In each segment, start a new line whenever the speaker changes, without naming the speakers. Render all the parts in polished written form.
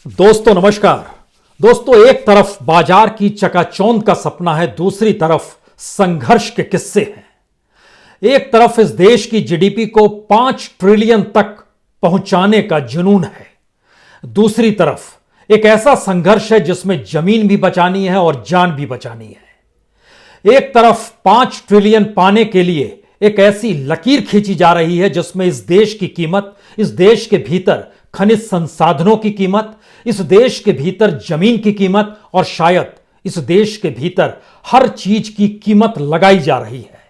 दोस्तों नमस्कार। दोस्तों, एक तरफ बाजार की चकाचौंध का सपना है, दूसरी तरफ संघर्ष के किस्से हैं। एक तरफ इस देश की जीडीपी को 5 ट्रिलियन तक पहुंचाने का जुनून है, दूसरी तरफ एक ऐसा संघर्ष है जिसमें जमीन भी बचानी है और जान भी बचानी है। एक तरफ 5 ट्रिलियन पाने के लिए एक ऐसी लकीर खींची जा रही है जिसमें इस देश की कीमत, इस देश के भीतर खनिज संसाधनों की कीमत, इस देश के भीतर जमीन की कीमत और शायद इस देश के भीतर हर चीज की कीमत लगाई जा रही है।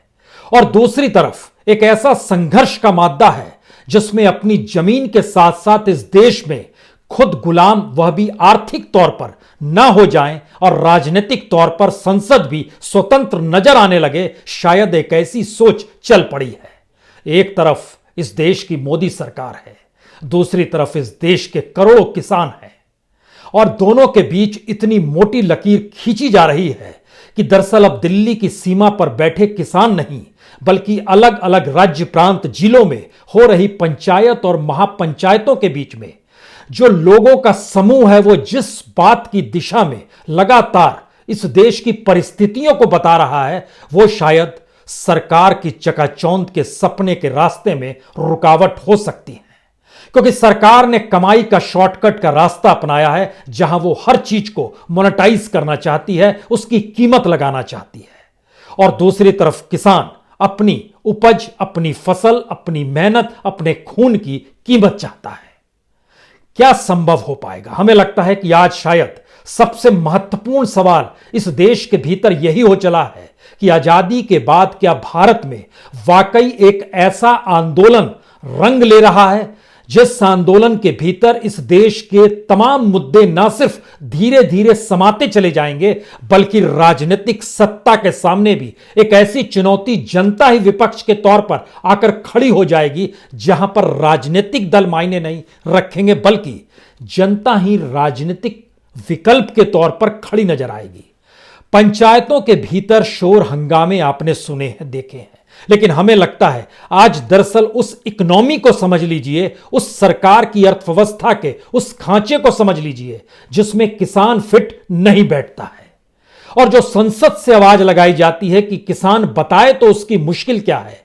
और दूसरी तरफ एक ऐसा संघर्ष का मादा है जिसमें अपनी जमीन के साथ साथ इस देश में खुद गुलाम, वह भी आर्थिक तौर पर ना हो जाएं और राजनीतिक तौर पर संसद भी स्वतंत्र नजर आने लगे, शायद एक ऐसी सोच चल पड़ी है। एक तरफ इस देश की मोदी सरकार है, दूसरी तरफ इस देश के करोड़ों किसान हैं और दोनों के बीच इतनी मोटी लकीर खींची जा रही है कि दरअसल अब दिल्ली की सीमा पर बैठे किसान नहीं बल्कि अलग अलग राज्य, प्रांत, जिलों में हो रही पंचायत और महापंचायतों के बीच में जो लोगों का समूह है, वो जिस बात की दिशा में लगातार इस देश की परिस्थितियों को बता रहा है, वो शायद सरकार की चकाचौंध के सपने के रास्ते में रुकावट हो सकती है। क्योंकि सरकार ने कमाई का शॉर्टकट का रास्ता अपनाया है, जहां वो हर चीज को मोनेटाइज करना चाहती है, उसकी कीमत लगाना चाहती है। और दूसरी तरफ किसान अपनी उपज, अपनी फसल, अपनी मेहनत, अपने खून की कीमत चाहता है। क्या संभव हो पाएगा? हमें लगता है कि आज शायद सबसे महत्वपूर्ण सवाल इस देश के भीतर यही हो चला है कि आजादी के बाद क्या भारत में वाकई एक ऐसा आंदोलन रंग ले रहा है जिस आंदोलन के भीतर इस देश के तमाम मुद्दे ना सिर्फ धीरे धीरे समाते चले जाएंगे बल्कि राजनीतिक सत्ता के सामने भी एक ऐसी चुनौती जनता ही विपक्ष के तौर पर आकर खड़ी हो जाएगी, जहां पर राजनीतिक दल मायने नहीं रखेंगे बल्कि जनता ही राजनीतिक विकल्प के तौर पर खड़ी नजर आएगी। पंचायतों के भीतर शोर हंगामे आपने सुने हैं, देखे हैं, लेकिन हमें लगता है आज दरअसल उस इकोनॉमी को समझ लीजिए, उस सरकार की अर्थव्यवस्था के उस खांचे को समझ लीजिए जिसमें किसान फिट नहीं बैठता है। और जो संसद से आवाज लगाई जाती है कि किसान बताए तो उसकी मुश्किल क्या है,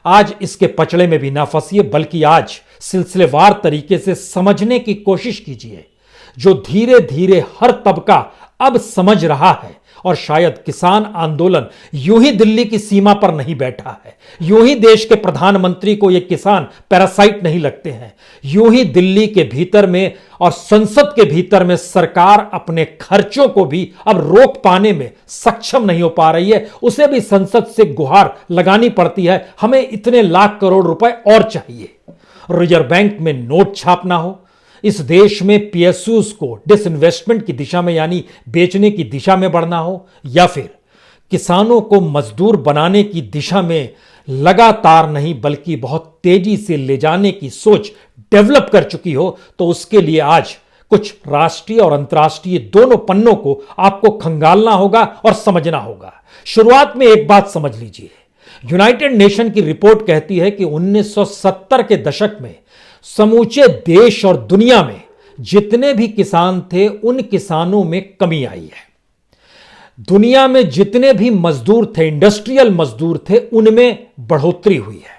आज इसके पचड़े में भी ना फंसिए बल्कि आज सिलसिलेवार तरीके से समझने की कोशिश कीजिए। जो धीरे धीरे हर तबका अब समझ रहा है और शायद किसान आंदोलन यूं ही दिल्ली की सीमा पर नहीं बैठा है, यूं ही देश के प्रधानमंत्री को ये किसान पैरासाइट नहीं लगते हैं, यूं ही दिल्ली के भीतर में और संसद के भीतर में सरकार अपने खर्चों को भी अब रोक पाने में सक्षम नहीं हो पा रही है। उसे भी संसद से गुहार लगानी पड़ती है, हमें इतने लाख करोड़ रुपए और चाहिए। रिजर्व बैंक में नोट छापना हो, इस देश में पीएसयूज को डिसइन्वेस्टमेंट की दिशा में यानी बेचने की दिशा में बढ़ना हो, या फिर किसानों को मजदूर बनाने की दिशा में लगातार नहीं बल्कि बहुत तेजी से ले जाने की सोच डेवलप कर चुकी हो, तो उसके लिए आज कुछ राष्ट्रीय और अंतर्राष्ट्रीय दोनों पन्नों को आपको खंगालना होगा और समझना होगा। शुरुआत में एक बात समझ लीजिए, यूनाइटेड नेशन की रिपोर्ट कहती है कि 1970 के दशक में समूचे देश और दुनिया में जितने भी किसान थे उन किसानों में कमी आई है। दुनिया में जितने भी मजदूर थे, इंडस्ट्रियल मजदूर थे, उनमें बढ़ोतरी हुई है।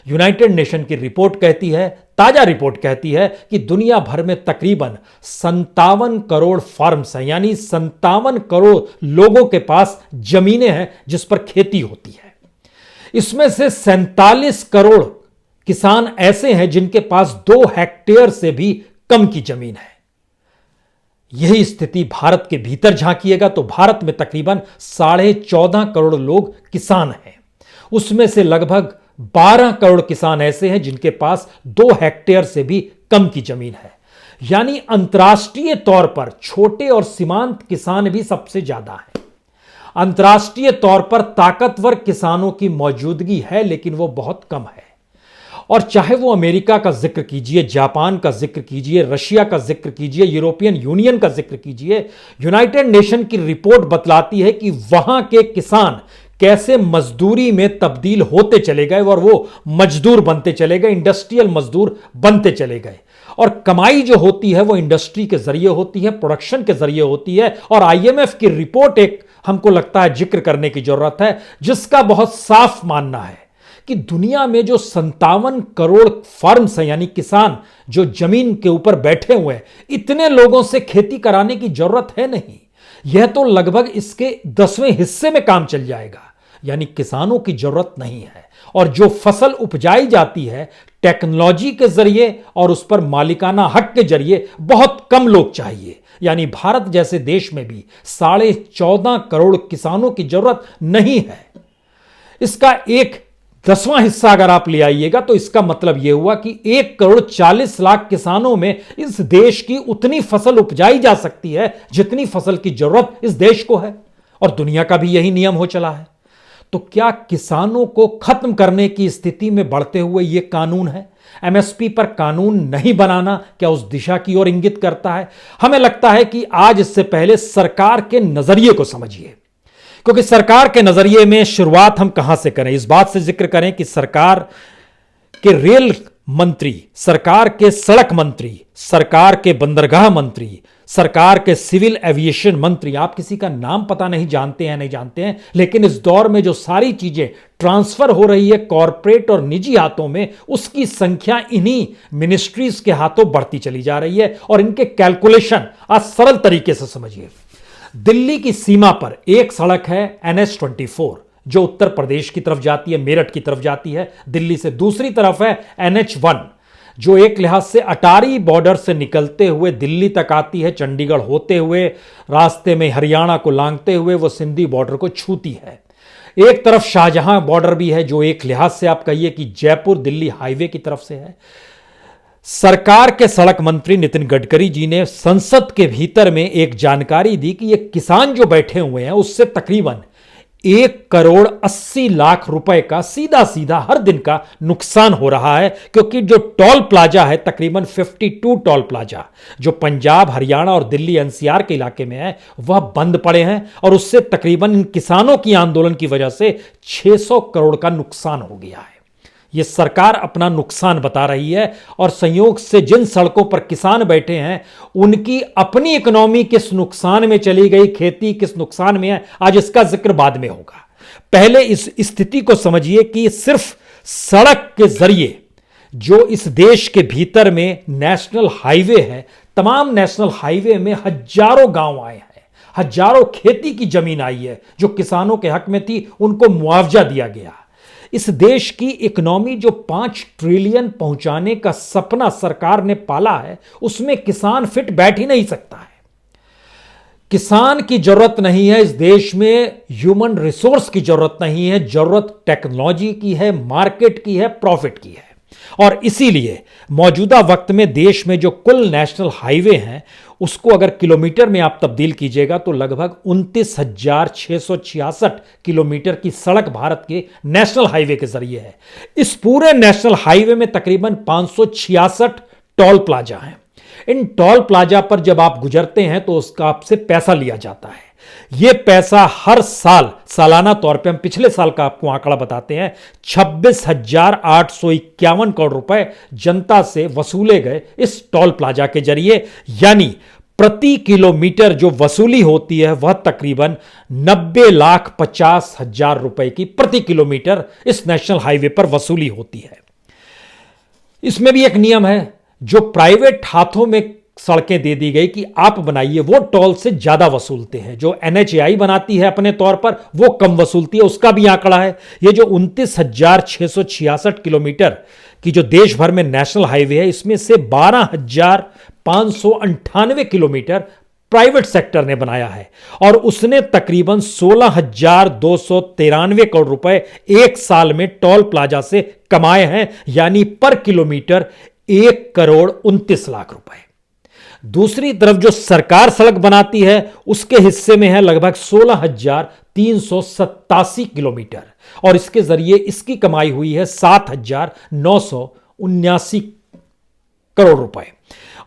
यूनाइटेड नेशन की रिपोर्ट कहती है, ताजा रिपोर्ट कहती है कि दुनिया भर में तकरीबन 57 करोड़ फार्म्स हैं, यानी 57 करोड़ लोगों के पास जमीनें हैं जिस पर खेती होती है। इसमें से 47 करोड़ किसान ऐसे हैं जिनके पास 2 हेक्टेयर से भी कम की जमीन है। यही स्थिति भारत के भीतर झांकिएगा तो भारत में तकरीबन 14.5 करोड़ लोग किसान हैं। उसमें से लगभग 12 करोड़ किसान ऐसे हैं जिनके पास 2 हेक्टेयर से भी कम की जमीन है। यानी अंतर्राष्ट्रीय तौर पर छोटे और सीमांत किसान भी सबसे ज्यादा हैं। अंतर्राष्ट्रीय तौर पर ताकतवर किसानों की मौजूदगी है लेकिन वो बहुत कम है। और चाहे वो अमेरिका का जिक्र कीजिए, जापान का जिक्र कीजिए, रशिया का जिक्र कीजिए, यूरोपियन यूनियन का जिक्र कीजिए, यूनाइटेड नेशन की रिपोर्ट बतलाती है कि वहां के किसान कैसे मजदूरी में तब्दील होते चले गए और वो मजदूर बनते चले गए, इंडस्ट्रियल मजदूर बनते चले गए। और कमाई जो होती है वो इंडस्ट्री के जरिए होती है, प्रोडक्शन के जरिए होती है। और आईएमएफ की रिपोर्ट एक हमको लगता है जिक्र करने की जरूरत है, जिसका बहुत साफ मानना है कि दुनिया में जो 57 करोड़ फार्म्स हैं, यानी किसान जो जमीन के ऊपर बैठे हुए हैं, इतने लोगों से खेती कराने की जरूरत है नहीं। यह तो लगभग इसके 10वें हिस्से में काम चल जाएगा, यानी किसानों की जरूरत नहीं है। और जो फसल उपजाई जाती है टेक्नोलॉजी के जरिए और उस पर मालिकाना हक के जरिए बहुत कम लोग चाहिए। यानी भारत जैसे देश में भी 14.5 करोड़ किसानों की जरूरत नहीं है। इसका एक 10वां हिस्सा अगर आप ले आइएगा तो इसका मतलब यह हुआ कि 1,40,00,000 किसानों में इस देश की उतनी फसल उपजाई जा सकती है जितनी फसल की जरूरत इस देश को है। और दुनिया का भी यही नियम हो चला है। तो क्या किसानों को खत्म करने की स्थिति में बढ़ते हुए यह कानून है? एमएसपी पर कानून नहीं बनाना क्या उस दिशा की ओर इंगित करता है? हमें लगता है कि आज इससे पहले सरकार के नजरिए को समझिए, क्योंकि सरकार के नजरिए में शुरुआत हम कहां से करें? इस बात से जिक्र करें कि सरकार के रेल मंत्री, सरकार के सड़क मंत्री, सरकार के बंदरगाह मंत्री, सरकार के सिविल एविएशन मंत्री, आप किसी का नाम पता नहीं जानते हैं, लेकिन इस दौर में जो सारी चीजें ट्रांसफर हो रही है कॉरपोरेट और निजी हाथों में, उसकी संख्या इन्हीं मिनिस्ट्रीज के हाथों बढ़ती चली जा रही है। और इनके कैलकुलेशन आज सरल तरीके से समझिए। दिल्ली की सीमा पर एक सड़क है NH-24 जो उत्तर प्रदेश की तरफ जाती है, मेरठ की तरफ जाती है दिल्ली से। दूसरी तरफ है NH-1 जो एक लिहाज से अटारी बॉर्डर से निकलते हुए दिल्ली तक आती है, चंडीगढ़ होते हुए रास्ते में हरियाणा को लांघते हुए वो सिंधी बॉर्डर को छूती है। एक तरफ शाहजहां बॉर्डर भी है जो एक लिहाज से आप कहिए कि जयपुर दिल्ली हाईवे की तरफ से है। सरकार के सड़क मंत्री नितिन गडकरी जी ने संसद के भीतर में एक जानकारी दी कि ये किसान जो बैठे हुए हैं उससे तकरीबन 1,80,00,000 रुपए का सीधा सीधा हर दिन का नुकसान हो रहा है, क्योंकि जो टोल प्लाजा है तकरीबन 52 टोल प्लाजा जो पंजाब, हरियाणा और दिल्ली एनसीआर के इलाके में है वह बंद पड़े हैं। और उससे तकरीबन इन किसानों की आंदोलन की वजह से 600 करोड़ का नुकसान हो गया है। यह सरकार अपना नुकसान बता रही है। और संयोग से जिन सड़कों पर किसान बैठे हैं उनकी अपनी इकोनॉमी किस नुकसान में चली गई, खेती किस नुकसान में है, आज इसका जिक्र बाद में होगा। पहले इस स्थिति को समझिए कि सिर्फ सड़क के जरिए जो इस देश के भीतर में नेशनल हाईवे है, तमाम नेशनल हाईवे में हजारों गांव आए हैं, हजारों खेती की जमीन आई है जो किसानों के हक में थी, उनको मुआवजा दिया गया। इस देश की इकोनॉमी जो 5 ट्रिलियन पहुंचाने का सपना सरकार ने पाला है उसमें किसान फिट बैठ ही नहीं सकता है। किसान की जरूरत नहीं है इस देश में, ह्यूमन रिसोर्स की जरूरत नहीं है, जरूरत टेक्नोलॉजी की है, मार्केट की है, प्रॉफिट की है। और इसीलिए मौजूदा वक्त में देश में जो कुल नेशनल हाईवे हैं उसको अगर किलोमीटर में आप तब्दील कीजिएगा तो लगभग 29,666 किलोमीटर की सड़क भारत के नेशनल हाईवे के जरिए है। इस पूरे नेशनल हाईवे में तकरीबन 566 टोल प्लाजा हैं। इन टोल प्लाजा पर जब आप गुजरते हैं तो उसका आपसे पैसा लिया जाता है। यह पैसा हर साल, सालाना तौर पे हम पिछले साल का आपको आंकड़ा बताते हैं, 26,851 करोड़ रुपए जनता से वसूले गए इस टोल प्लाजा के जरिए। यानी प्रति किलोमीटर जो वसूली होती है वह तकरीबन 90,50,000 रुपए की प्रति किलोमीटर इस नेशनल हाईवे पर वसूली होती है। इसमें भी एक नियम है, जो प्राइवेट हाथों में सड़कें दे दी गई कि आप बनाइए, वो टोल से ज्यादा वसूलते हैं। जो NHAI बनाती है अपने तौर पर वो कम वसूलती है, उसका भी आंकड़ा है। ये जो 29,666 किलोमीटर की जो देश भर में नेशनल हाईवे है इसमें से 12,598 किलोमीटर प्राइवेट सेक्टर ने बनाया है और उसने तकरीबन 16,293 करोड़ रुपए एक साल में टोल प्लाजा से कमाए हैं, यानी पर किलोमीटर 1,29,00,000 रुपए। दूसरी तरफ जो सरकार सड़क बनाती है उसके हिस्से में है लगभग 16,387 किलोमीटर और इसके जरिए इसकी कमाई हुई है 7,979 करोड़ रुपए,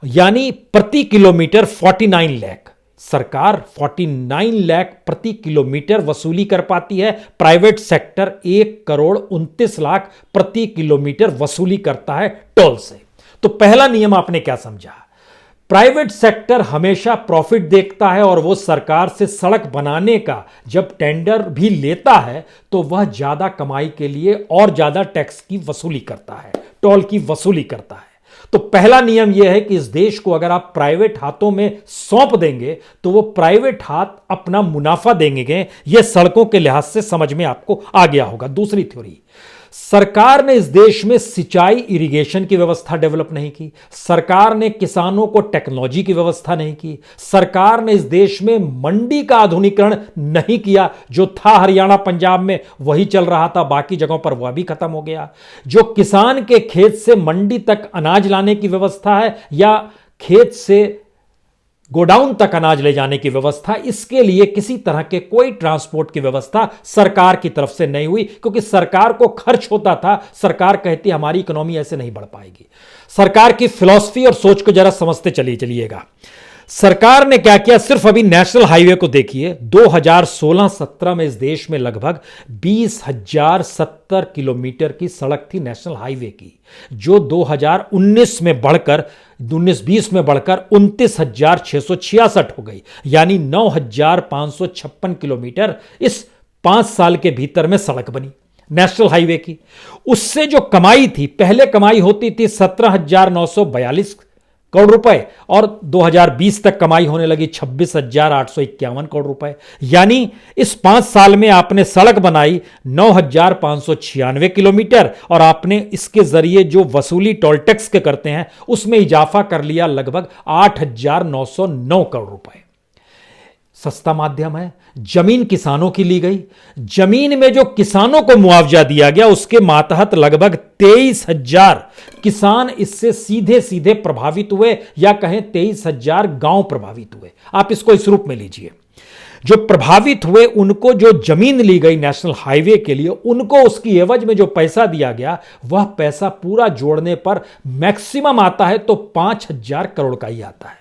यानी प्रति किलोमीटर 49 लाख। सरकार 49 लाख प्रति किलोमीटर वसूली कर पाती है, प्राइवेट सेक्टर 1,29,00,000 प्रति किलोमीटर वसूली करता है टोल से। तो पहला नियम आपने क्या समझा? प्राइवेट सेक्टर हमेशा प्रॉफिट देखता है और वो सरकार से सड़क बनाने का जब टेंडर भी लेता है तो वह ज्यादा कमाई के लिए और ज्यादा टैक्स की वसूली करता है, टोल की वसूली करता है। तो पहला नियम यह है कि इस देश को अगर आप प्राइवेट हाथों में सौंप देंगे तो वो प्राइवेट हाथ अपना मुनाफा देंगे। यह सड़कों के लिहाज से समझ में आपको आ गया होगा। दूसरी थ्योरी, सरकार ने इस देश में सिंचाई इरिगेशन की व्यवस्था डेवलप नहीं की, सरकार ने किसानों को टेक्नोलॉजी की व्यवस्था नहीं की, सरकार ने इस देश में मंडी का आधुनिकीकरण नहीं किया। जो था हरियाणा पंजाब में वही चल रहा था, बाकी जगहों पर वह भी खत्म हो गया। जो किसान के खेत से मंडी तक अनाज लाने की व्यवस्था है या खेत से गोडाउन तक अनाज ले जाने की व्यवस्था, इसके लिए किसी तरह के कोई ट्रांसपोर्ट की व्यवस्था सरकार की तरफ से नहीं हुई, क्योंकि सरकार को खर्च होता था। सरकार कहती हमारी इकोनॉमी ऐसे नहीं बढ़ पाएगी। सरकार की फिलॉसफी और सोच को जरा समझते चलिएगा। सरकार ने क्या किया, सिर्फ अभी नेशनल हाईवे को देखिए। 2016-17 में इस देश में लगभग 20,070 किलोमीटर की सड़क थी नेशनल हाईवे की, जो 2019 में बढ़कर 19-20 में बढ़कर 29,666 हो गई, यानी 9,556 किलोमीटर इस 5 साल के भीतर में सड़क बनी नेशनल हाईवे की। उससे जो कमाई थी, पहले कमाई होती थी 17,942 करोड़ रुपए और 2020 तक कमाई होने लगी 26,851 करोड़ रुपए, यानी इस 5 साल में आपने सड़क बनाई 9,596 किलोमीटर और आपने इसके जरिए जो वसूली टोल टैक्स के करते हैं उसमें इजाफा कर लिया लगभग 8,909 करोड़ रुपए। सस्ता माध्यम है। जमीन किसानों की ली गई, जमीन में जो किसानों को मुआवजा दिया गया उसके मातहत लगभग 23,000 किसान इससे सीधे सीधे प्रभावित हुए, या कहें 23,000 गांव प्रभावित हुए। आप इसको इस रूप में लीजिए, जो प्रभावित हुए उनको जो जमीन ली गई नेशनल हाईवे के लिए, उनको उसकी एवज में जो पैसा दिया गया वह पैसा पूरा जोड़ने पर मैक्सिमम आता है तो 5,000 करोड़ का ही आता है।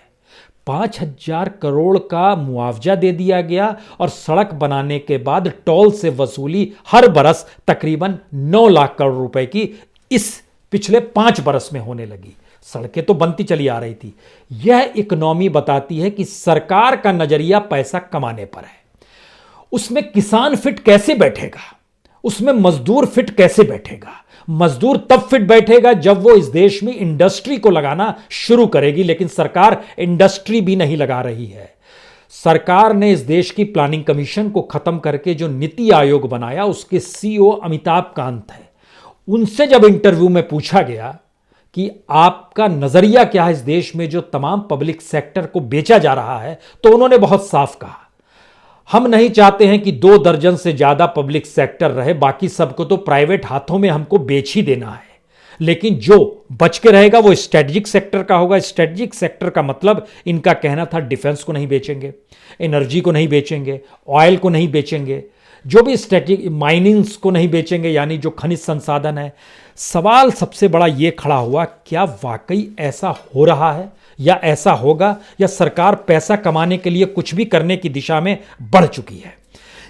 5,000 करोड़ का मुआवजा दे दिया गया और सड़क बनाने के बाद टोल से वसूली हर बरस तकरीबन 9 लाख करोड़ रुपए की इस पिछले 5 बरस में होने लगी। सड़कें तो बनती चली आ रही थी। यह इकोनॉमी बताती है कि सरकार का नजरिया पैसा कमाने पर है। उसमें किसान फिट कैसे बैठेगा, उसमें मजदूर फिट कैसे बैठेगा? मजदूर तब फिट बैठेगा जब वो इस देश में इंडस्ट्री को लगाना शुरू करेगी, लेकिन सरकार इंडस्ट्री भी नहीं लगा रही है। सरकार ने इस देश की प्लानिंग कमीशन को खत्म करके जो नीति आयोग बनाया, उसके सीईओ अमिताभ कांत है। उनसे जब इंटरव्यू में पूछा गया कि आपका नजरिया क्या है इस देश में जो तमाम पब्लिक सेक्टर को बेचा जा रहा है, तो उन्होंने बहुत साफ कहा, हम नहीं चाहते हैं कि 2 दर्जन से ज्यादा पब्लिक सेक्टर रहे, बाकी सबको तो प्राइवेट हाथों में हमको बेच ही देना है, लेकिन जो बच के रहेगा वो स्ट्रेटेजिक सेक्टर का होगा। स्ट्रेटेजिक सेक्टर का मतलब इनका कहना था डिफेंस को नहीं बेचेंगे, एनर्जी को नहीं बेचेंगे, ऑयल को नहीं बेचेंगे, जो भी स्ट्रेटेजिक माइनिंग्स को नहीं बेचेंगे, यानी जो खनिज संसाधन है। सवाल सबसे बड़ा यह खड़ा हुआ, क्या वाकई ऐसा हो रहा है या ऐसा होगा, या सरकार पैसा कमाने के लिए कुछ भी करने की दिशा में बढ़ चुकी है?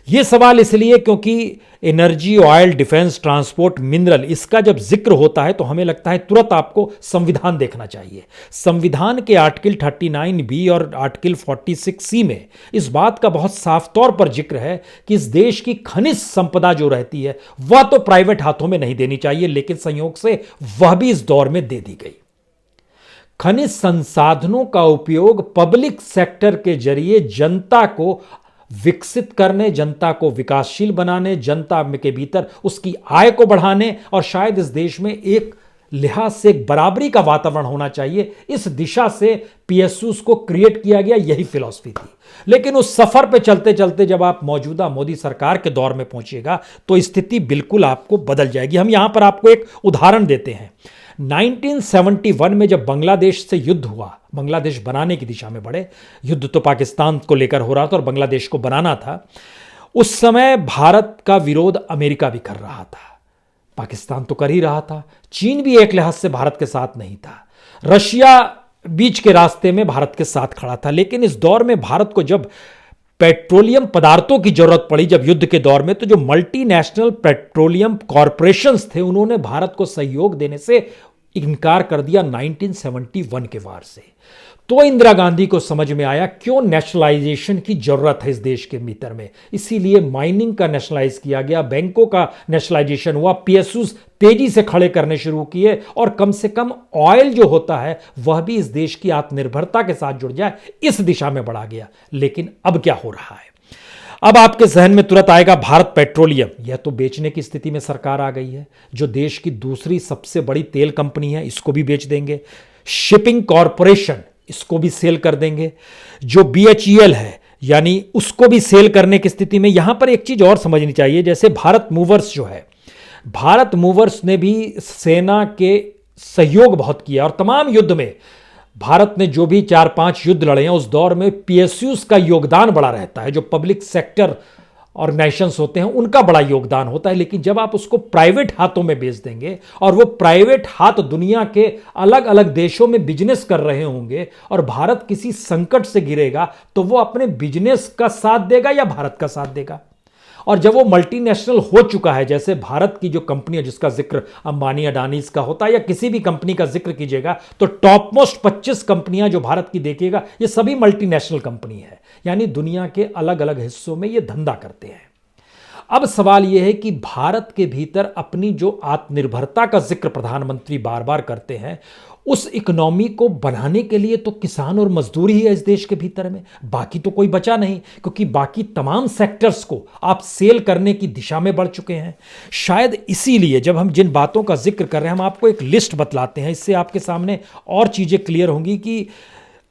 यह सवाल इसलिए क्योंकि energy, oil, defence, transport, mineral, इसका जब जिक्र होता है तो हमें लगता है तुरंत आपको संविधान देखना चाहिए। संविधान के आर्टिकल 39B और आर्टिकल 46C में इस बात का बहुत साफ तौर पर जिक्र है कि इस देश की खनिज संपदा जो रहती है वह तो प्राइवेट हाथों में नहीं देनी चाहिए, लेकिन संयोग से वह भी इस दौर में दे दी गई। खनिज संसाधनों का उपयोग पब्लिक सेक्टर के जरिए जनता को विकसित करने, जनता को विकासशील बनाने, जनता के भीतर उसकी आय को बढ़ाने और शायद इस देश में एक लिहाज से एक बराबरी का वातावरण होना चाहिए, इस दिशा से पीएसयूज को क्रिएट किया गया, यही फिलॉसफी थी। लेकिन उस सफर पे चलते चलते जब आप मौजूदा मोदी सरकार के दौर में पहुंचिएगा तो स्थिति बिल्कुल आपको बदल जाएगी। हम यहां पर आपको एक उदाहरण देते हैं। 1971 में जब बांग्लादेश से युद्ध हुआ, बांग्लादेश बनाने की दिशा में बढ़े, युद्ध तो पाकिस्तान को लेकर हो रहा था और बांग्लादेश को बनाना था। उस समय भारत का विरोध अमेरिका भी कर रहा था, पाकिस्तान तो कर ही रहा था, चीन भी एक लिहाज से भारत के साथ नहीं था, रशिया बीच के रास्ते में भारत के साथ खड़ा था। लेकिन इस दौर में भारत को जब पेट्रोलियम पदार्थों की जरूरत पड़ी, जब युद्ध के दौर में, तो जो मल्टीनेशनल पेट्रोलियम कॉरपोरेशंस थे उन्होंने भारत को सहयोग देने से इनकार कर दिया 1971 के वार से। तो इंदिरा गांधी को समझ में आया क्यों नेशनलाइजेशन की जरूरत है इस देश के भीतर में। इसीलिए माइनिंग का नेशनलाइज किया गया, बैंकों का नेशनलाइजेशन हुआ, पीएसयूज तेजी से खड़े करने शुरू किए और कम से कम ऑयल जो होता है वह भी इस देश की आत्मनिर्भरता के साथ जुड़ जाए, इस दिशा में बढ़ा गया। लेकिन अब क्या हो रहा है? अब आपके जहन में तुरंत आएगा भारत पेट्रोलियम। यह तो बेचने की स्थिति में सरकार आ गई है। जो देश की दूसरी सबसे बड़ी तेल कंपनी है, इसको भी बेच देंगे। शिपिंग कॉरपोरेशन, इसको भी सेल कर देंगे। जो बीएचईएल है यानी उसको भी सेल करने की स्थिति में। यहां पर एक चीज और समझनी चाहिए, जैसे भारत मूवर्स जो है, भारत मूवर्स ने भी सेना के सहयोग बहुत किया और तमाम युद्ध में भारत ने जो भी 4-5 युद्ध लड़े हैं उस दौर में पीएसयूज का योगदान बड़ा रहता है। जो पब्लिक सेक्टर ऑर्गेनाइजेशंस होते हैं उनका बड़ा योगदान होता है। लेकिन जब आप उसको प्राइवेट हाथों में बेच देंगे और वो प्राइवेट हाथ दुनिया के अलग अलग देशों में बिजनेस कर रहे होंगे और भारत किसी संकट से गिरेगा तो वो अपने बिजनेस का साथ देगा या भारत का साथ देगा? और जब वो मल्टीनेशनल हो चुका है, जैसे भारत की जो कंपनी है जिसका जिक्र अंबानी अडानीज का होता है या किसी भी कंपनी का जिक्र कीजिएगा तो टॉप मोस्ट 25 कंपनियां जो भारत की देखिएगा ये सभी मल्टीनेशनल कंपनी है, यानी दुनिया के अलग अलग हिस्सों में ये धंधा करते हैं। अब सवाल यह है कि भारत के भीतर अपनी जो आत्मनिर्भरता का जिक्र प्रधानमंत्री बार बार करते हैं, उस इकोनॉमी को बनाने के लिए तो किसान और मजदूर ही है इस देश के भीतर में, बाकी तो कोई बचा नहीं, क्योंकि बाकी तमाम सेक्टर्स को आप सेल करने की दिशा में बढ़ चुके हैं। शायद इसीलिए जब हम जिन बातों का जिक्र कर रहे हैं, हम आपको एक लिस्ट बतलाते हैं, इससे आपके सामने और चीजें क्लियर होंगी कि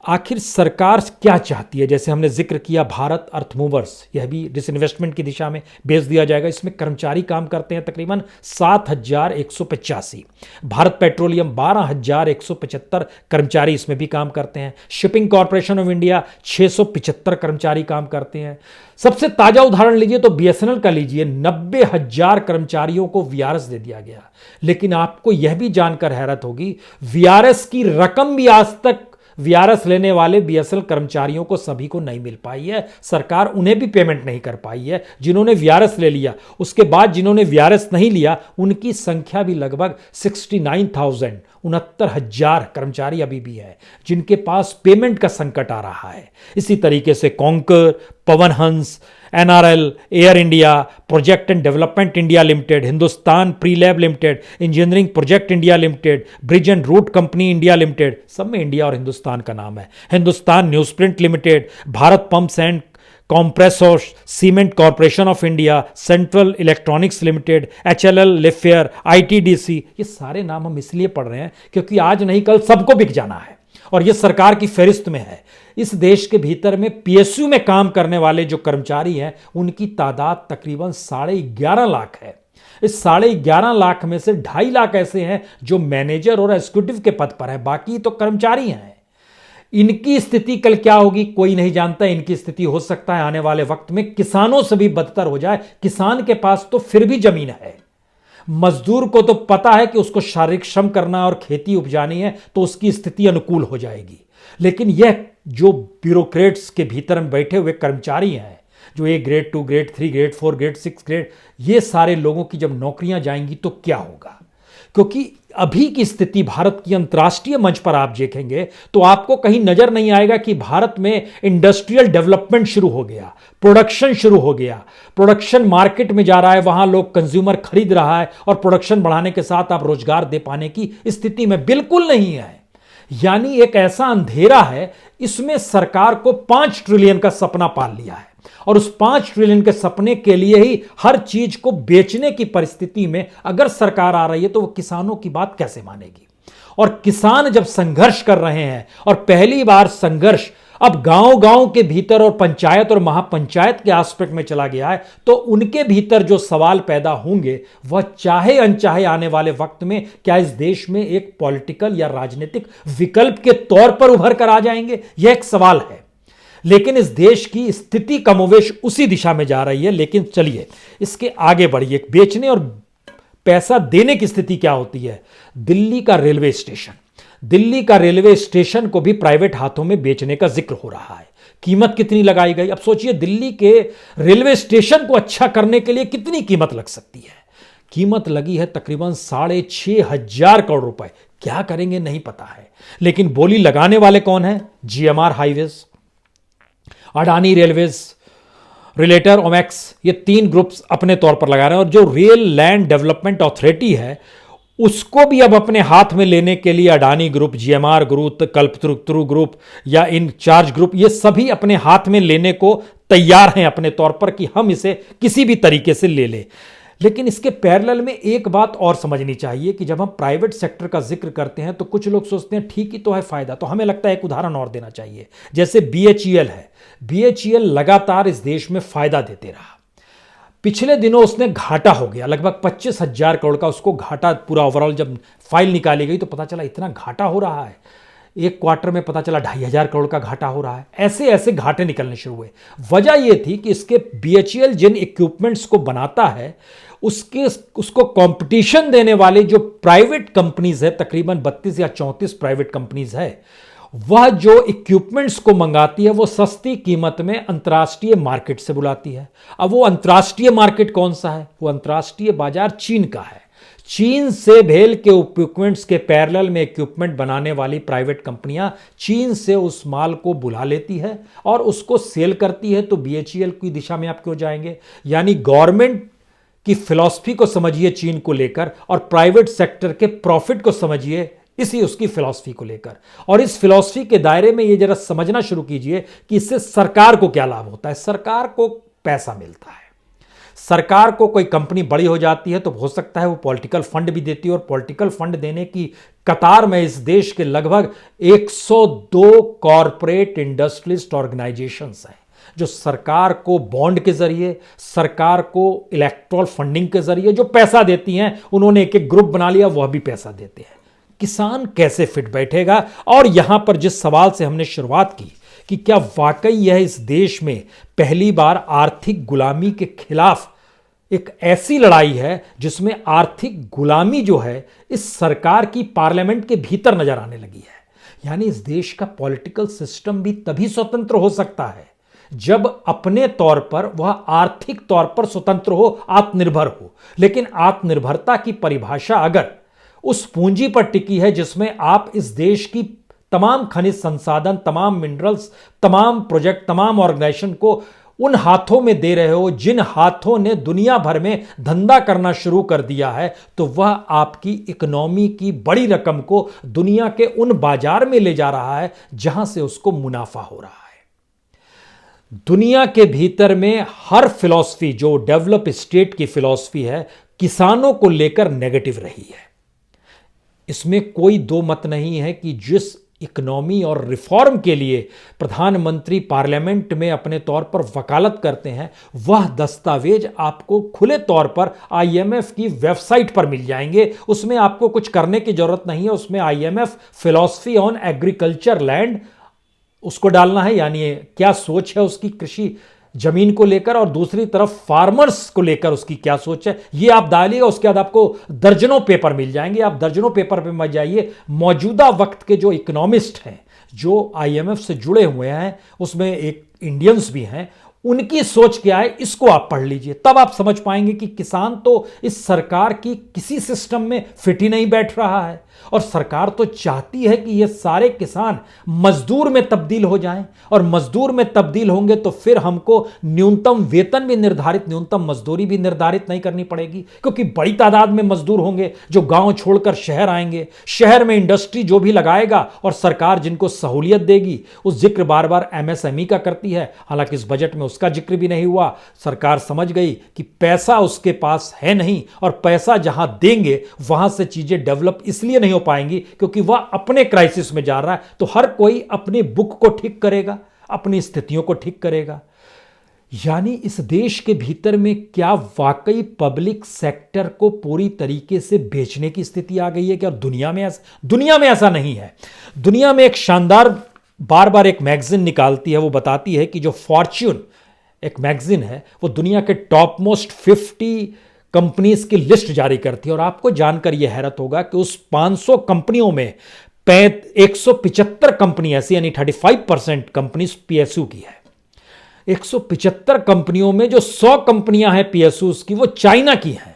आखिर सरकार क्या चाहती है। जैसे हमने जिक्र किया भारत अर्थ मूवर्स, यह भी डिसइन्वेस्टमेंट की दिशा में बेच दिया जाएगा। इसमें कर्मचारी काम करते हैं तकरीबन 7,185। भारत पेट्रोलियम 12,175 कर्मचारी इसमें भी काम करते हैं। शिपिंग कॉरपोरेशन ऑफ इंडिया 675 कर्मचारी काम करते हैं। सबसे ताजा उदाहरण लीजिए तो बीएसएनएल का लीजिए, 90,000 कर्मचारियों को वीआरएस दे दिया गया। लेकिन आपको यह भी जानकर हैरत होगी, वीआरएस की रकम भी आज तक वीआरएस लेने वाले बीएसएनएल कर्मचारियों को सभी को नहीं मिल पाई है। सरकार उन्हें भी पेमेंट नहीं कर पाई है जिन्होंने वीआरएस ले लिया। उसके बाद जिन्होंने वीआरएस नहीं लिया उनकी संख्या भी लगभग 69,000 69,000 कर्मचारी अभी भी है जिनके पास पेमेंट का संकट आ रहा है। इसी तरीके से Concor, Pawan Hans, NRL, Air India, project and development India limited, Hindustan prefab limited, engineering project India limited, bridge and roof company India limited, सब में इंडिया और हिंदुस्तान का नाम है। Hindustan newsprint limited, Bharat pumps and compressors, cement corporation of India, central electronics limited, HLL, लिफेयर, ITDC, ये सारे नाम हम इसलिए पढ़ रहे हैं क्योंकि आज नहीं कल सबको बिक जाना है और ये सरकार की फहरिस्त में है। इस देश के भीतर में पीएसयू में काम करने वाले जो कर्मचारी हैं उनकी तादाद तकरीबन 11.5 लाख है। इस 11.5 लाख में से 2.5 लाख ऐसे हैं जो मैनेजर और एग्जीक्यूटिव के पद पर हैं, बाकी तो कर्मचारी हैं। इनकी स्थिति कल क्या होगी कोई नहीं जानता। इनकी स्थिति हो सकता है आने वाले वक्त में किसानों से भी बदतर हो जाए। किसान के पास तो फिर भी जमीन है, मजदूर को तो पता है कि उसको शारीरिक श्रम करना और खेती उपजानी है तो उसकी स्थिति अनुकूल हो जाएगी। लेकिन यह जो ब्यूरोक्रेट्स के भीतर में बैठे हुए कर्मचारी हैं, जो A grade 2 grade 3 grade 4 grade 6 grade, ये सारे लोगों की जब नौकरियां जाएंगी तो क्या होगा? क्योंकि अभी की स्थिति भारत की अंतर्राष्ट्रीय मंच पर आप देखेंगे तो आपको कहीं नजर नहीं आएगा कि भारत में इंडस्ट्रियल डेवलपमेंट शुरू हो गया, प्रोडक्शन शुरू हो गया, प्रोडक्शन मार्केट में जा रहा है, वहां लोग कंज्यूमर खरीद रहा है और प्रोडक्शन बढ़ाने के साथ आप रोजगार दे पाने की स्थिति में बिल्कुल नहीं है। यानी एक ऐसा अंधेरा है, इसमें सरकार को 5 ट्रिलियन का सपना पाल लिया है और उस 5 ट्रिलियन के सपने के लिए ही हर चीज को बेचने की परिस्थिति में अगर सरकार आ रही है तो वो किसानों की बात कैसे मानेगी? और किसान जब संघर्ष कर रहे हैं और पहली बार संघर्ष अब गांव-गांव के भीतर और पंचायत और महापंचायत के एस्पेक्ट में चला गया है तो उनके भीतर जो सवाल पैदा होंगे वह चाहे अनचाहे आने वाले वक्त में क्या इस देश में एक पॉलिटिकल या राजनीतिक विकल्प के तौर पर उभर कर आ जाएंगे, यह एक सवाल है। लेकिन इस देश की स्थिति कमोवेश उसी दिशा में जा रही है। लेकिन चलिए इसके आगे बढ़िए, बेचने और पैसा देने की स्थिति क्या होती है? दिल्ली का रेलवे स्टेशन, दिल्ली का रेलवे स्टेशन को भी प्राइवेट हाथों में बेचने का जिक्र हो रहा है। कीमत कितनी लगाई गई? अब सोचिए दिल्ली के रेलवे स्टेशन को अच्छा करने के लिए कितनी कीमत लग सकती है। कीमत लगी है तकरीबन 6,500 करोड़ रुपए। क्या करेंगे नहीं पता है, लेकिन बोली लगाने वाले कौन है? जीएमआर हाईवेज, अडानी रेलवेज, रिलेटर, ओमेक्स, ये 3 ग्रुप्स अपने तौर पर लगा रहे हैं। और जो रियल लैंड डेवलपमेंट अथॉरिटी है उसको भी अब अपने हाथ में लेने के लिए Adani group, GMR group, Kalpataru group या इंचार्ज ग्रुप, ये सभी अपने हाथ में लेने को तैयार हैं अपने तौर पर कि हम इसे किसी भी तरीके से ले लें। लेकिन इसके पैरेलल में एक बात और समझनी चाहिए कि जब हम प्राइवेट सेक्टर का जिक्र करते हैं तो कुछ लोग सोचते हैं ठीक ही तो है फायदा, तो हमें लगता है एक उदाहरण और देना चाहिए। जैसे बीएचईएल है, बीएचईएल लगातार इस देश में फायदा देते रहा। पिछले दिनों उसने घाटा हो गया, लगभग 25,000 करोड़ का उसको घाटा, पूरा ओवरऑल जब फाइल निकाली गई तो पता चला इतना घाटा हो रहा है। एक क्वार्टर में पता चला 2,500 करोड़ का घाटा हो रहा है। ऐसे ऐसे घाटे निकलने शुरू हुए। वजह यह थी कि इसके बीएचईएल जिन इक्विपमेंट्स को बनाता है उसको कंपटीशन देने वाले जो प्राइवेट कंपनीज है, तकरीबन 32 या 34 प्राइवेट कंपनीज है, वह जो इक्विपमेंट्स को मंगाती है वो सस्ती कीमत में अंतर्राष्ट्रीय मार्केट से बुलाती है। अब वो अंतर्राष्ट्रीय मार्केट कौन सा है? वो अंतर्राष्ट्रीय बाजार चीन का है। चीन से भेल के इक्विपमेंट्स के पैरेलल में इक्विपमेंट बनाने वाली प्राइवेट कंपनियां चीन से उस माल को बुला लेती है और उसको सेल करती है। तो बीएचईएल की दिशा में आप क्यों जाएंगे? यानी गवर्नमेंट की फिलॉसफी को समझिए चीन को लेकर, और प्राइवेट सेक्टर के प्रॉफिट को समझिए इसी उसकी फिलॉसफी को लेकर। और इस फिलॉसफी के दायरे में ये जरा समझना शुरू कीजिए कि इससे सरकार को क्या लाभ होता है। सरकार को पैसा मिलता है। सरकार को कोई कंपनी बड़ी हो जाती है तो हो सकता है वो पॉलिटिकल फंड भी देती है, और पॉलिटिकल फंड देने की कतार में इस देश के लगभग 102 कॉरपोरेट इंडस्ट्रियलिस्ट ऑर्गेनाइजेशंस हैं जो सरकार को बॉन्ड के जरिए, सरकार को इलेक्ट्रल फंडिंग के जरिए जो पैसा देती हैं। उन्होंने एक एक ग्रुप बना लिया, वह भी पैसा देते हैं। किसान कैसे फिट बैठेगा? और यहां पर जिस सवाल से हमने शुरुआत की कि क्या वाकई यह इस देश में पहली बार आर्थिक गुलामी के खिलाफ एक ऐसी लड़ाई है जिसमें आर्थिक गुलामी जो है इस सरकार की पार्लियामेंट के भीतर नजर आने लगी है। यानी इस देश का पॉलिटिकल सिस्टम भी तभी स्वतंत्र हो सकता है जब अपने तौर पर वह आर्थिक तौर पर स्वतंत्र हो, आत्मनिर्भर हो। लेकिन आत्मनिर्भरता की परिभाषा अगर उस पूंजी पर टिकी है जिसमें आप इस देश की तमाम खनिज संसाधन, तमाम मिनरल्स, तमाम प्रोजेक्ट, तमाम ऑर्गेनाइजेशन को उन हाथों में दे रहे हो जिन हाथों ने दुनिया भर में धंधा करना शुरू कर दिया है, तो वह आपकी इकोनॉमी की बड़ी रकम को दुनिया के उन बाजार में ले जा रहा है जहां से उसको मुनाफा हो रहा है। दुनिया के भीतर में हर फिलॉसफी जो डेवलप स्टेट की फिलॉसफी है, किसानों को लेकर नेगेटिव रही है। इसमें कोई दो मत नहीं है कि जिस इकोनॉमी और रिफॉर्म के लिए प्रधानमंत्री पार्लियामेंट में अपने तौर पर वकालत करते हैं, वह दस्तावेज आपको खुले तौर पर आईएमएफ की वेबसाइट पर मिल जाएंगे। उसमें आपको कुछ करने की जरूरत नहीं है। उसमें IMF philosophy on agriculture land उसको डालना है, यानी क्या सोच है उसकी कृषि जमीन को लेकर, और दूसरी तरफ फार्मर्स को लेकर उसकी क्या सोच है, ये आप डालिएगा। उसके बाद आपको दर्जनों पेपर मिल जाएंगे। आप दर्जनों पेपर पे मत जाइए। मौजूदा वक्त के जो इकोनॉमिस्ट हैं, जो आईएमएफ से जुड़े हुए हैं, उसमें एक इंडियंस भी हैं, उनकी सोच क्या है इसको आप पढ़ लीजिए। तब आप समझ पाएंगे कि किसान तो इस सरकार की किसी सिस्टम में फिट ही नहीं बैठ रहा है, और सरकार तो चाहती है कि ये सारे किसान मजदूर में तब्दील हो जाएं, और मजदूर में तब्दील होंगे तो फिर हमको न्यूनतम वेतन भी निर्धारित, न्यूनतम मजदूरी भी निर्धारित नहीं करनी पड़ेगी, क्योंकि बड़ी तादाद में मजदूर होंगे जो गांव छोड़कर शहर आएंगे। शहर में इंडस्ट्री जो भी लगाएगा और सरकार जिनको सहूलियत देगी, उस जिक्र बार बार एमएसएमई का करती है, हालांकि इस बजट में उसका जिक्र भी नहीं हुआ। सरकार समझ गई कि पैसा उसके पास है नहीं, और पैसा जहां देंगे वहां से चीजें डेवलप इसलिए नहीं हो पाएंगी क्योंकि वह अपने क्राइसिस में जा रहा है। तो हर कोई अपनी बुक को ठीक करेगा, अपनी स्थितियों को ठीक करेगा। यानी इस देश के भीतर में क्या वाकई पब्लिक सेक्टर को पूरी तरीके से बेचने की स्थिति आ गई है क्या? दुनिया में ऐसा नहीं है। दुनिया में एक शानदार बार बार एक मैगजीन निकालती है, वो बताती है कि जो फॉर्च्यून एक मैगजीन है वो दुनिया के टॉप मोस्ट 50 कंपनीज की लिस्ट जारी करती है, और आपको जानकर यह हैरत होगा कि उस 500 कंपनियों में 175 कंपनी ऐसी, यानी 35% कंपनीज पीएसयू की है। 175 कंपनियों में जो 100 कंपनियां हैं पीएसयू की, वो चाइना की हैं।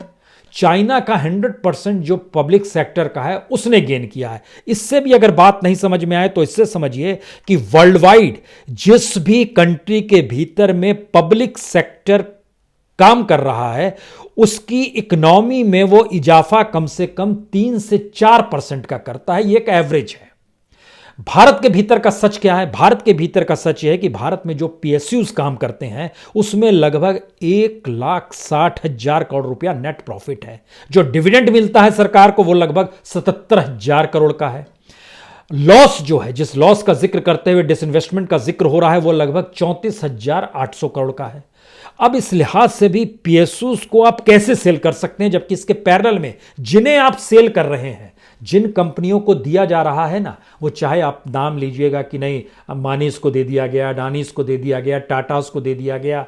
चाइना का 100% जो पब्लिक सेक्टर का है उसने गेन किया है। इससे भी अगर बात नहीं समझ में आए तो इससे समझिए कि वर्ल्ड वाइड जिस भी कंट्री के भीतर में पब्लिक सेक्टर काम कर रहा है उसकी इकोनॉमी में वो इजाफा कम से कम 3 से 4% का करता है। ये एक एवरेज है। भारत के भीतर का सच क्या है? भारत के भीतर का सच यह है कि भारत में जो पीएसयूज काम करते हैं उसमें लगभग 1,60,000 करोड़ रुपया नेट प्रॉफिट है। जो डिविडेंड मिलता है सरकार को वो लगभग 77,000 करोड़ का है। लॉस जो है, जिस लॉस का जिक्र करते हुए डिसइन्वेस्टमेंट का जिक्र हो रहा है, वो लगभग 34,800 करोड़ का है। अब इस लिहाज से भी पीएसयूज को आप कैसे सेल कर सकते हैं, जबकि इसके पैरेलल में जिन्हें आप सेल कर रहे हैं, जिन कंपनियों को दिया जा रहा है ना, वो चाहे आप नाम लीजिएगा कि नहीं अंबानीज को दे दिया गया, अडानीज को दे दिया गया, टाटास को दे दिया गया,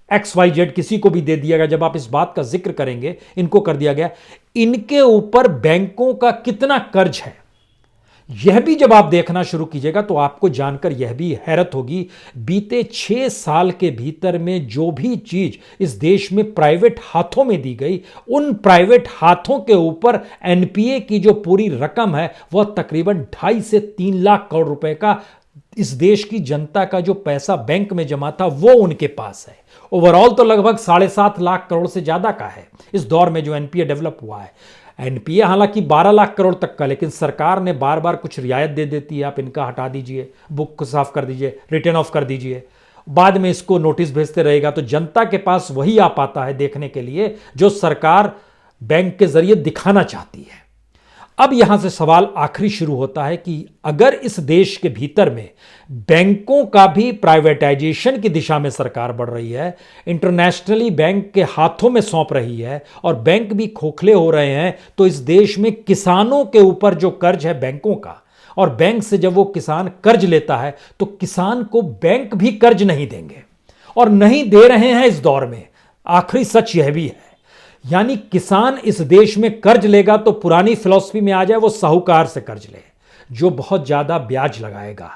XYZ किसी को भी दे दिया गया, जब आप इस बात का जिक्र करेंगे इनको कर दिया गया, इनके ऊपर बैंकों का कितना कर्ज है यह भी जब आप देखना शुरू कीजिएगा तो आपको जानकर यह भी हैरत होगी। बीते 6 साल के भीतर में जो भी चीज इस देश में प्राइवेट हाथों में दी गई, उन प्राइवेट हाथों के ऊपर एनपीए की जो पूरी रकम है वह तकरीबन 2.5 से 3 लाख करोड़ रुपए का इस देश की जनता का जो पैसा बैंक में जमा था वो उनके पास है। ओवरऑल तो लगभग 7.5 लाख करोड़ से ज्यादा का है इस दौर में जो एनपीए डेवलप हुआ है। एनपीए हालांकि 12 लाख करोड़ तक का, लेकिन सरकार ने बार बार कुछ रियायत दे देती है, आप इनका हटा दीजिए, बुक को साफ कर दीजिए, रिटर्न ऑफ कर दीजिए, बाद में इसको नोटिस भेजते रहेगा, तो जनता के पास वही आ पाता है देखने के लिए जो सरकार बैंक के जरिए दिखाना चाहती है। अब यहां से सवाल आखिरी शुरू होता है कि अगर इस देश के भीतर में बैंकों का भी प्राइवेटाइजेशन की दिशा में सरकार बढ़ रही है, इंटरनेशनली बैंक के हाथों में सौंप रही है और बैंक भी खोखले हो रहे हैं, तो इस देश में किसानों के ऊपर जो कर्ज है बैंकों का, और बैंक से जब वो किसान कर्ज लेता है तो किसान को बैंक भी कर्ज नहीं देंगे और नहीं दे रहे हैं इस दौर में। आखिरी सच यह भी है, यानी किसान इस देश में कर्ज लेगा तो पुरानी फिलॉसफी में आ जाए वो साहूकार से कर्ज ले जो बहुत ज्यादा ब्याज लगाएगा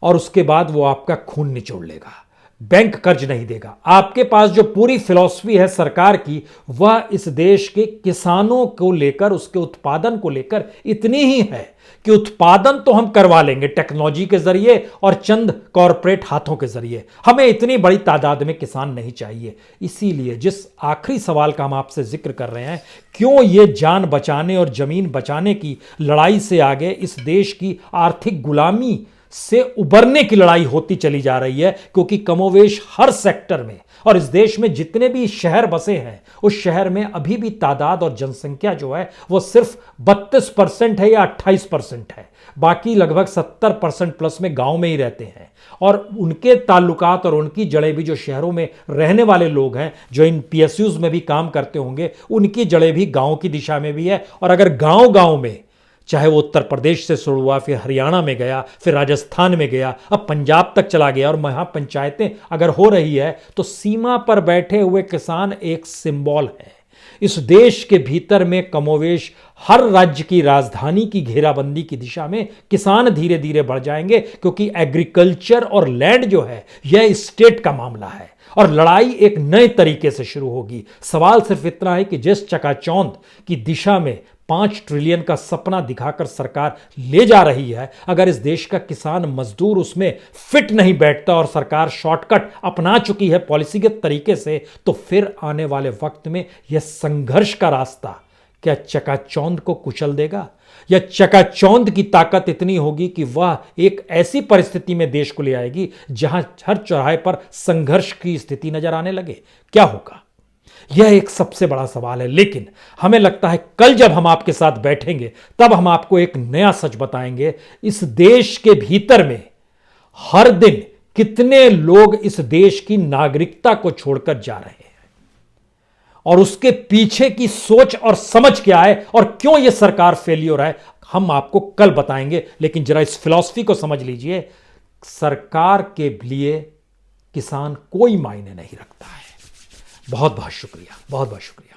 और उसके बाद वो आपका खून निचोड़ लेगा। बैंक कर्ज नहीं देगा। आपके पास जो पूरी फिलॉसफी है सरकार की वह इस देश के किसानों को लेकर, उसके उत्पादन को लेकर इतनी ही है कि उत्पादन तो हम करवा लेंगे टेक्नोलॉजी के जरिए और चंद कॉरपोरेट हाथों के जरिए, हमें इतनी बड़ी तादाद में किसान नहीं चाहिए। इसीलिए जिस आखिरी सवाल का हम आपसे जिक्र कर रहे हैं, क्यों ये जान बचाने और जमीन बचाने की लड़ाई से आगे इस देश की आर्थिक गुलामी से उबरने की लड़ाई होती चली जा रही है, क्योंकि कमोवेश हर सेक्टर में और इस देश में जितने भी शहर बसे हैं उस शहर में अभी भी तादाद और जनसंख्या जो है वो सिर्फ 32% है या 28% है। बाकी लगभग 70% प्लस में गांव में ही रहते हैं और उनके ताल्लुकात और उनकी जड़ें भी, जो शहरों में रहने वाले लोग हैं जो इन पीएसयूज में भी काम करते होंगे, उनकी जड़ें भी गांव की दिशा में भी है। और अगर गांव गांव में, चाहे वो उत्तर प्रदेश से शुरू हुआ, फिर हरियाणा में गया, फिर राजस्थान में गया, अब पंजाब तक चला गया और वहां पंचायतें अगर हो रही है, तो सीमा पर बैठे हुए किसान एक सिंबल है। इस देश के भीतर में कमोवेश हर राज्य की राजधानी की घेराबंदी की दिशा में किसान धीरे धीरे बढ़ जाएंगे, क्योंकि एग्रीकल्चर और लैंड जो है यह स्टेट का मामला है और लड़ाई एक नए तरीके से शुरू होगी। सवाल सिर्फ इतना है कि जिस चकाचौंध की दिशा में 5 ट्रिलियन का सपना दिखाकर सरकार ले जा रही है, अगर इस देश का किसान मजदूर उसमें फिट नहीं बैठता और सरकार शॉर्टकट अपना चुकी है पॉलिसीगत तरीके से, तो फिर आने वाले वक्त में यह संघर्ष का रास्ता क्या चकाचौंध को कुचल देगा, या चकाचौंध की ताकत इतनी होगी कि वह एक ऐसी परिस्थिति में देश को ले आएगी जहां हर चौराहे पर संघर्ष की स्थिति नजर आने लगे? क्या होगा? यह एक सबसे बड़ा सवाल है। लेकिन हमें लगता है कल जब हम आपके साथ बैठेंगे तब हम आपको एक नया सच बताएंगे। इस देश के भीतर में हर दिन कितने लोग इस देश की नागरिकता को छोड़कर जा रहे हैं और उसके पीछे की सोच और समझ क्या है और क्यों यह सरकार फेलियर है, हम आपको कल बताएंगे। लेकिन जरा इस फिलॉसफी को समझ लीजिए, सरकार के लिए किसान कोई मायने नहीं रखता है। बहुत बहुत शुक्रिया, बहुत बहुत शुक्रिया।